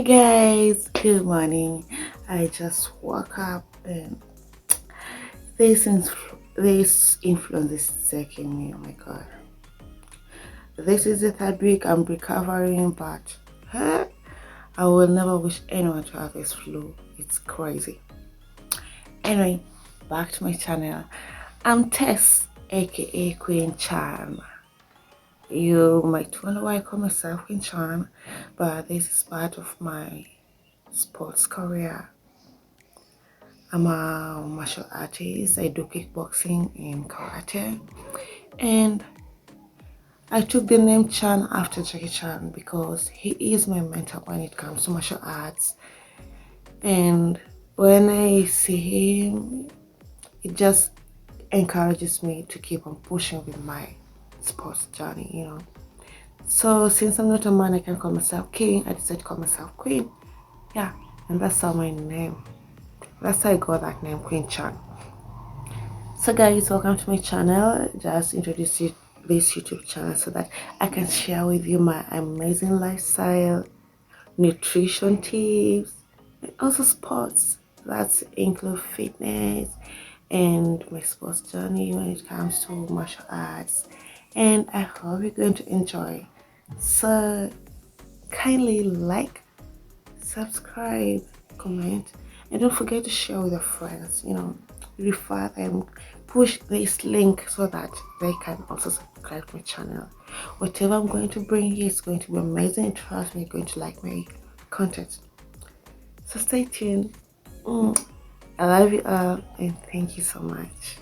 Guys, good morning. I just woke up and this influence is taking me. Oh my god. This is the third week I'm recovering, but I will never wish anyone to have this flu. It's crazy. Anyway, back to my channel. I'm Tess, aka Queen Charm. You might wonder why I call myself Queen Charm, but this is part of my sports career. I'm a martial artist. I do kickboxing and karate, and I took the name Chan after Jackie Chan because he is my mentor when it comes to martial arts. And when I see him, it just encourages me to keep on pushing with my sports journey. So since I'm not a man, I can call myself king. I decided to call myself queen. Yeah, and that's how my name. That's how I got that name, Queen Chan. So guys, welcome to my channel. Just introduce you this YouTube channel so that I can share with you my amazing lifestyle, nutrition tips, and also sports. That's include fitness and my sports journey when it comes to martial arts. And I hope you're going to enjoy. So kindly like, subscribe, comment, and don't forget to share with your friends. Refer them, push this link so that they can also subscribe to my channel. Whatever I'm going to bring you is going to be amazing. Trust me, you're going to like my content. So stay tuned. I love you all and thank you so much.